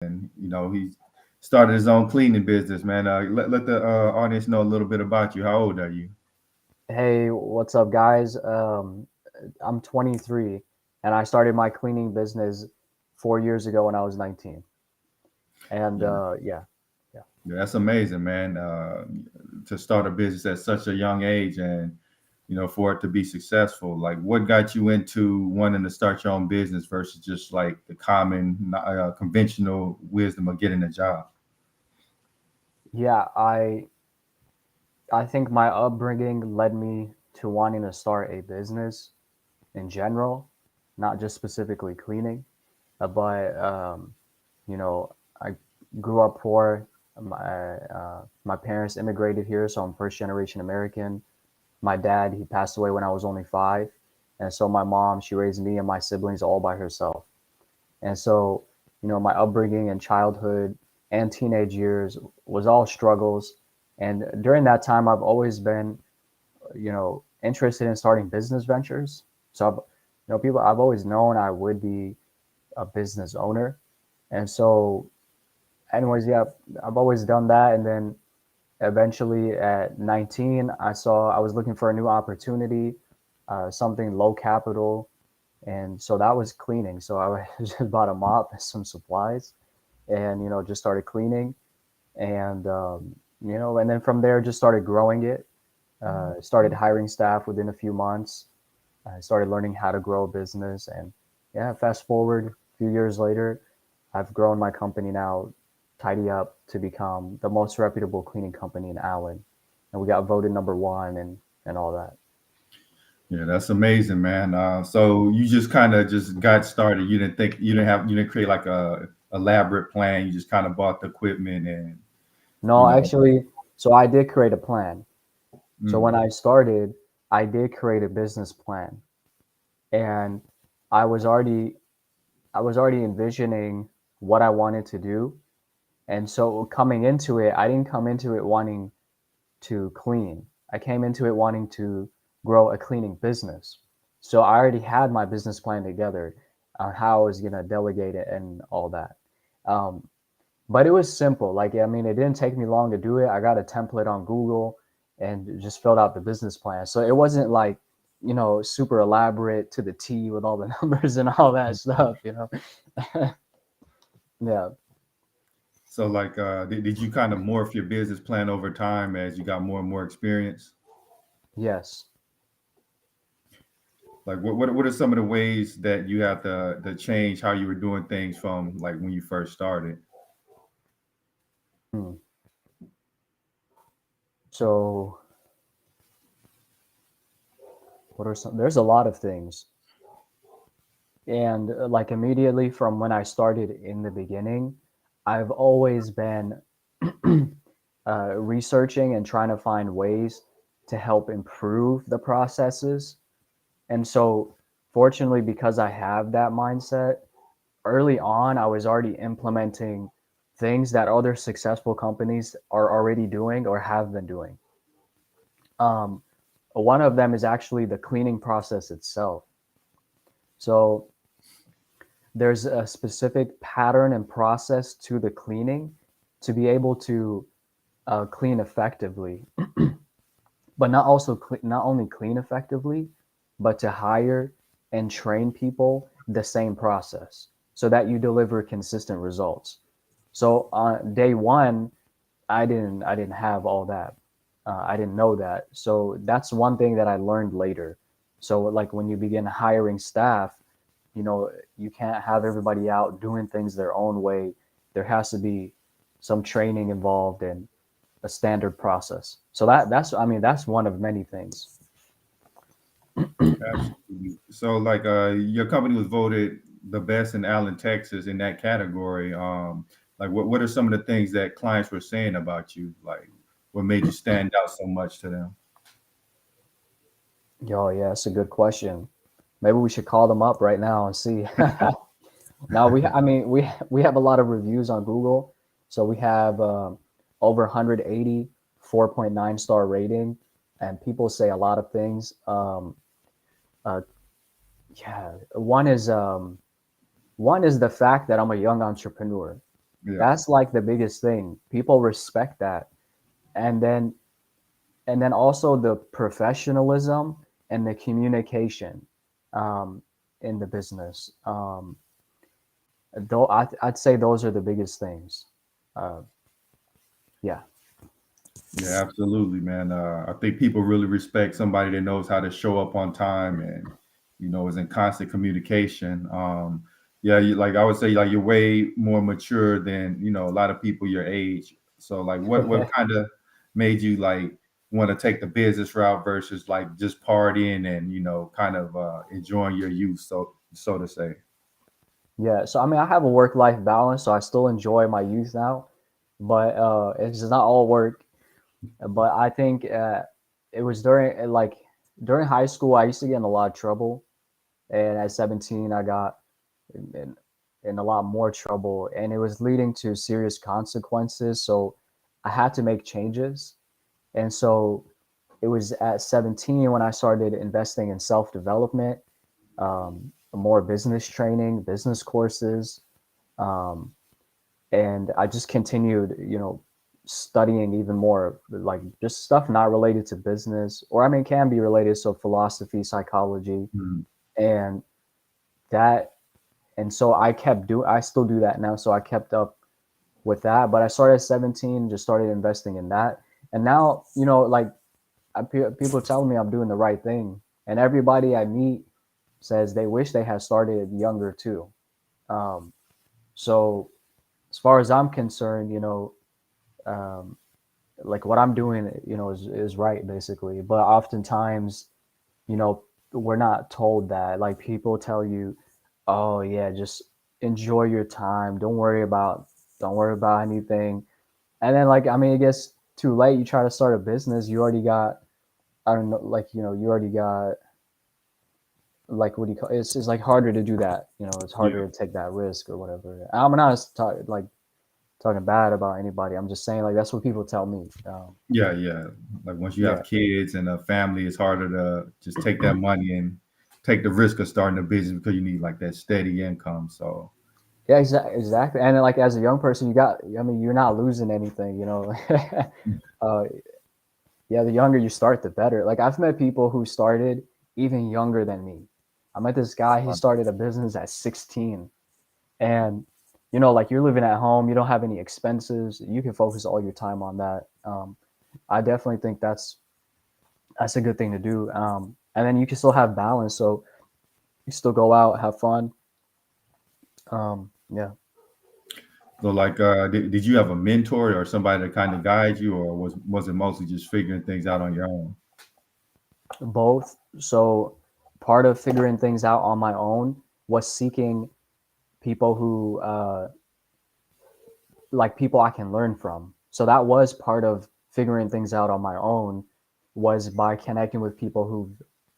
and he started his own cleaning business, man. Let the audience know a little bit about you. How old are you? Hey, what's up, guys? I'm 23, and I started my cleaning business 4 years ago when I was 19. And Yeah, yeah, yeah, yeah, that's amazing, man. To start a business at such a young age, and for it to be successful. Like, what got you into wanting to start your own business versus just like the common, conventional wisdom of getting a job? yeah. I think my upbringing led me to wanting to start a business in general, not just specifically cleaning. But you know, I grew up poor. My parents immigrated here, so I'm first generation American. My dad, he passed away when I was only 5, and so my mom, she raised me and my siblings all by herself. And so, my upbringing and childhood and teenage years was all struggles. And during that time, I've always been, interested in starting business ventures. So I've always known I would be a business owner. And so, anyways, yeah, I've always done that. And then eventually at 19, I was looking for a new opportunity, something low capital. And so that was cleaning. So I just bought a mop and some supplies and, just started cleaning. And, and then from there, just started growing it, started hiring staff within a few months. I started learning how to grow a business. And yeah, fast forward a few years later, I've grown my company now, Tidy Up, to become the most reputable cleaning company in Allen. And we got voted number one and all that. Yeah, that's amazing, man. So you just kind of just got started. You didn't create like a elaborate plan. You just kind of bought the equipment and you No, know. actually, so I did create a plan. So Mm, when I started, I did create a business plan, and I was already I was already envisioning what I wanted to do. And so coming into it, I didn't come into it wanting to clean. I came into it wanting to grow a cleaning business. So I already had my business plan together on how I was gonna delegate it and all that. Um, but it was simple. Like, I mean, it didn't take me long to do it. I got a template on Google and just filled out the business plan. So it wasn't like, super elaborate to the T with all the numbers and all that stuff. Yeah. so like, did you kind of morph your business plan over time as you got more and more experience? Yes. Like, what are some of the ways that you have to change how you were doing things from like when you first started? Hmm. So what are some? There's a lot of things. And like immediately from when I started in the beginning, I've always been researching and trying to find ways to help improve the processes. And so, fortunately, because I have that mindset, early on, I was already implementing things that other successful companies are already doing or have been doing. Um, One of them is actually the cleaning process itself. So, there's a specific pattern and process to the cleaning to be able to clean effectively, but not only clean effectively, but to hire and train people the same process so that you deliver consistent results. So on day one, I didn't have all that. I didn't know that. So that's one thing that I learned later. So like when you begin hiring staff, you know, you can't have everybody out doing things their own way. There has to be some training involved and a standard process. So that's I mean that's one of many things. Absolutely. So like, your company was voted the best in Allen, Texas, in that category. Like, what are some of the things that clients were saying about you? Like, what made you stand out so much to them? Yo, yeah, that's a good question. Maybe we should call them up right now and see. Now I mean, we have a lot of reviews on Google, so we have over 180 4.9 star rating, and people say a lot of things. Uh, yeah, one is the fact that I'm a young entrepreneur. Yeah. That's like the biggest thing. People respect that. And then also the professionalism and the communication um, in the business. Though I'd say those are the biggest things. Uh, yeah. Yeah, absolutely, man. I think people really respect somebody that knows how to show up on time and, is in constant communication. Yeah, like I would say, like you're way more mature than, a lot of people your age. So like what kind of made you like want to take the business route versus like just partying and, kind of enjoying your youth, so to say. Yeah. So I mean, I have a work life balance, so I still enjoy my youth now, but it's just not all work. But I think it was during high school, I used to get in a lot of trouble, and at 17, I got in, in a lot more trouble, and it was leading to serious consequences. So I had to make changes, and so it was at 17 when I started investing in self development, more business training, business courses, um, and I just continued, studying even more, like just stuff not related to business, or I mean, can be related, so philosophy, psychology, Mhm. and that, and so I still do that now, so I kept up with that, but I started at 17, just started investing in that, and now, like people telling me I'm doing the right thing, and everybody I meet says they wish they had started younger too. Um, so as far as I'm concerned, um, like what I'm doing, is right basically. But oftentimes, you know, we're not told that. Like people tell you, "Oh yeah, just enjoy your time. Don't worry about anything." And then like I mean, it gets too late. You try to start a business, you already got I don't know, like you already got like what do you call it's like harder to do that. It's Yeah. harder to take that risk or whatever. I'm not like talking bad about anybody. I'm just saying like that's what people tell me. Yeah, yeah. Like once you Yeah, have kids and a family, it's harder to just take that money and take the risk of starting a business because you need like that steady income. So yeah, exactly. And then, like as a young person, I mean, you're not losing anything. uh, yeah, the younger you start, the better. Like I've met people who started even younger than me. I met this guy. He started a business at 16, and like you're living at home, you don't have any expenses. You can focus all your time on that. I definitely think that's a good thing to do. And then you can still have balance. So you still go out, have fun. Yeah, like, did you have a mentor or somebody to kind of guide you, or was it mostly just figuring things out on your own? both. So part of figuring things out on my own was seeking people who like people I can learn from. So that was part of figuring things out on my own was by connecting with people who've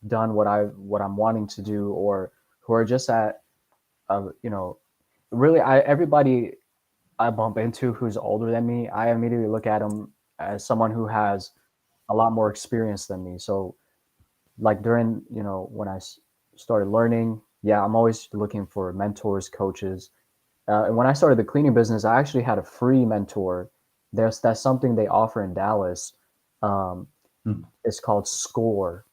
done what I'm wanting to do or who are just at really I everybody I bump into who's older than me, I immediately look at them as someone who has a lot more experience than me. So like during when started learning, yeah, I'm always looking for mentors, coaches. And when I started the cleaning business, I actually had a free mentor. That's something they offer in Dallas. um, Hmm. it's called Score,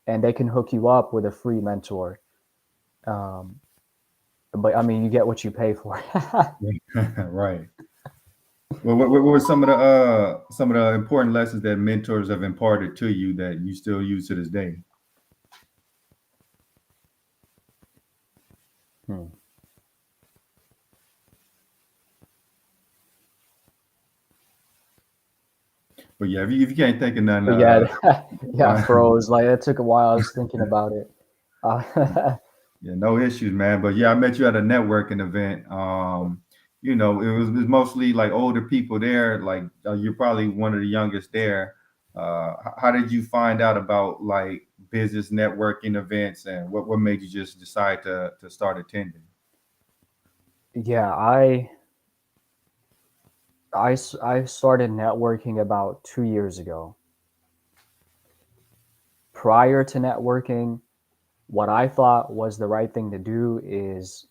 and they can hook you up with a free mentor. um, but I mean, you get what you pay for. Right. Well, what were some of the important lessons that mentors have imparted to you that you still use to this day? Hmm. But yeah, if you can't think of none, But yeah, yeah, I uh, froze. Like it took a while. I was thinking about it. Uh, yeah, no issues, man. But yeah, I met you at a networking event. It was mostly like older people there. Like you're probably one of the youngest there. How did you find out about like business networking events, and what made you just decide to start attending? yeah, I started networking about 2 years ago. Prior to networking, what I thought was the right thing to do is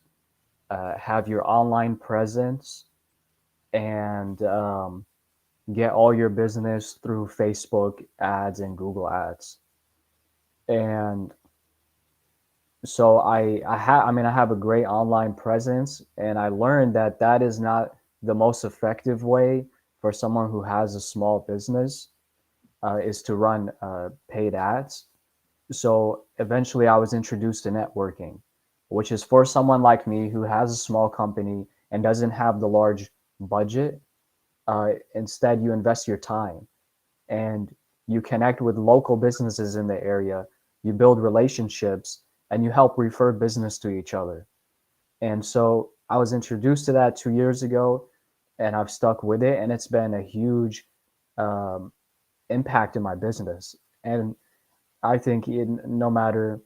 have your online presence and get all your business through Facebook ads and Google ads. And so I have a great online presence, and I learned that that is not the most effective way for someone who has a small business, is to run paid ads. So eventually I was introduced to networking, which is for someone like me who has a small company and doesn't have the large budget. Instead, you invest your time and you connect with local businesses in the area, you build relationships, and you help refer business to each other. And so I was introduced to that 2 years ago, and I've stuck with it, and it's been a huge um, impact in my business. And I think no matter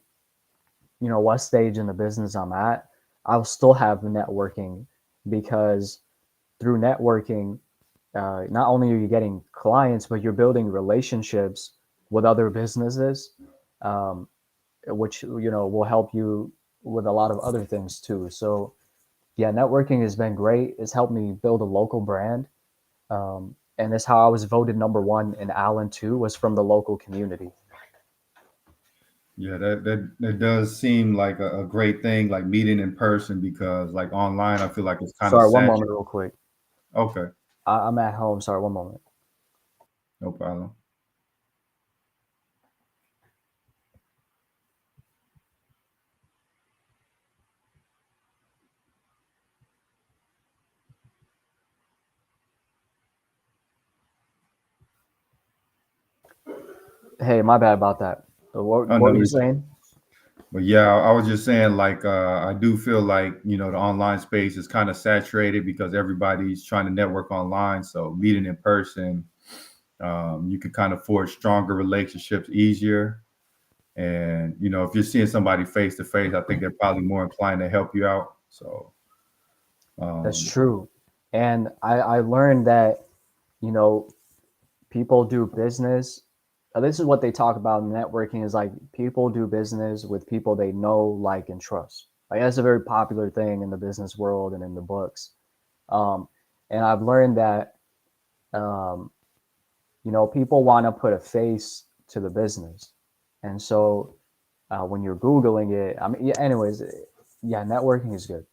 what stage in the business I'm at, I'll still have networking, because through networking, not only are you getting clients, but you're building relationships with other businesses, um, which will help you with a lot of other things too. So yeah, networking has been great. It's helped me build a local brand, and that's how I was voted number one in Allen too. Was from the local community. Yeah, that does seem like a great thing, like meeting in person, because like online, I feel like it's kind of Sorry, one saturated. moment, real quick. Okay, I'm at home. Sorry, one moment. no problem. Hey, my bad about that. Oh What no, were you saying? but yeah, I was just saying, like, I do feel like, the online space is kind of saturated because everybody's trying to network online. So meeting in person, you can kind of forge stronger relationships easier. And if you're seeing somebody face to face, I think they're probably more inclined to help you out. So That's um, true. And I learned that, you know, people do business. This is what they talk about in networking, is like people do business with people they know, like, and trust. Like that's a very popular thing in the business world and in the books. Um, and I've learned that, um, people want to put a face to the business. And so when you're Googling it, I mean, yeah, anyways, yeah, networking is good.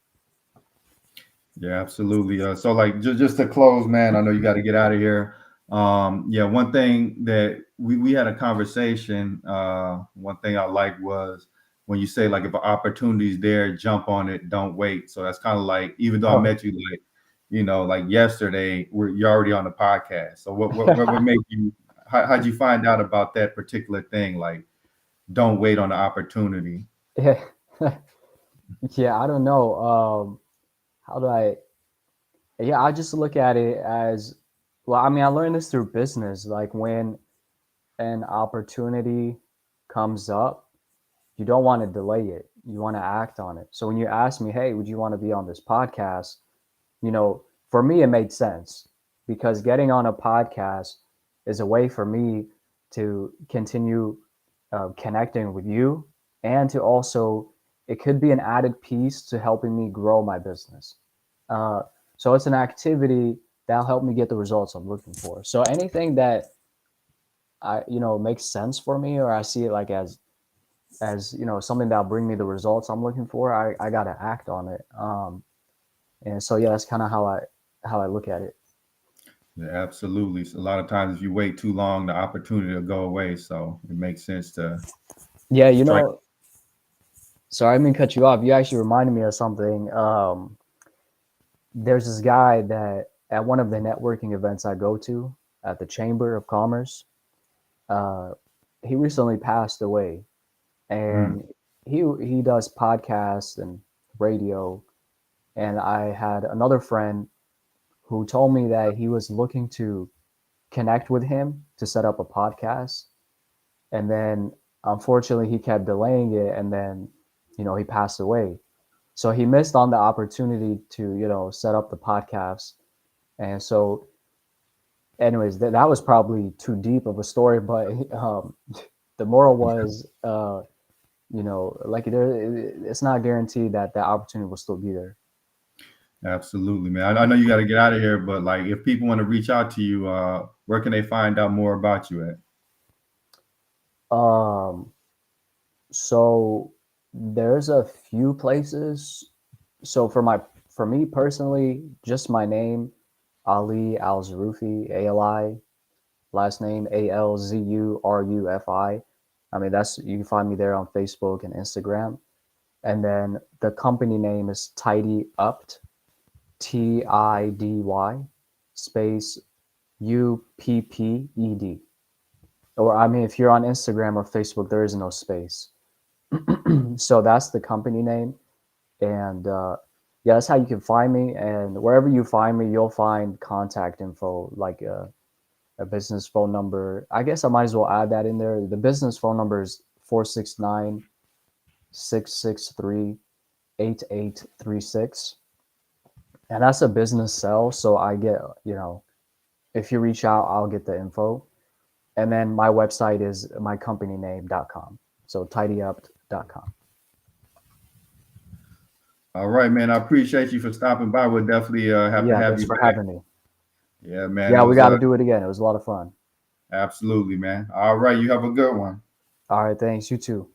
yeah, absolutely. So like just to close, man, I know you got to get out of here. Yeah, one thing that we had a conversation. One thing I liked was when you say like if an opportunity is there, jump on it, don't wait. So that's kind of like even though I Oh, met you like yesterday, you're already on the podcast. So what would make you? How'd you find out about that particular thing? Like, don't wait on the opportunity. yeah. Yeah, I don't know. How do I? Yeah, I just look at it as, well, I mean, I learned this through business. Like when an opportunity comes up, you don't want to delay it. You want to act on it. So when you ask me, hey, would you want to be on this podcast? For me, it made sense, because getting on a podcast is a way for me to continue connecting with you, and to also, it could be an added piece to helping me grow my business. Uh, so it's an activity that'll help me get the results I'm looking for. So anything that makes sense for me, or I see it like as something that'll bring me the results I'm looking for, I gotta act on it. And so yeah, that's kind of how I look at it. Yeah, absolutely. So a lot of times, if you wait too long, the opportunity will go away. So it makes sense to Yeah, strike. sorry, I didn't mean to cut you off. You actually reminded me of something. There's this guy that at one of the networking events I go to at the Chamber of Commerce. Uh, he recently passed away, Mm, and he does podcasts and radio. And I had another friend who told me that he was looking to connect with him to set up a podcast, and then unfortunately he kept delaying it, and then he passed away. So he missed on the opportunity to set up the podcast. And so anyways, that was probably too deep of a story, but the moral was, like, it's not guaranteed that the opportunity will still be there. Absolutely, man. I know you got to get out of here, but like, if people want to reach out to you, where can they find out more about you at? Um, so there's a few places. So for me personally, just my name, Ali Alzurufi, Ali, last name Alzurufi. I mean, that's you can find me there on Facebook and Instagram. And then the company name is Tidy Upped, TIDY space UPPED. Or I mean, if you're on Instagram or Facebook, there is no space. So that's the company name, and yeah, that's how you can find me. And wherever you find me, you'll find contact info like a business phone number. I guess I might as well add that in there. The business phone number is 469-663-8836, and that's a business cell. So I get, if you reach out, I'll get the info. And then my website is mycompanyname.com. So tidyup.com. All right, man. I appreciate you for stopping by. We'll definitely have to Yeah, have thanks you for back. having me. Yeah, man. It Yeah, we was got to do it again. It was a lot of fun. absolutely, man. All right, you have a good one. All right, thanks. You too.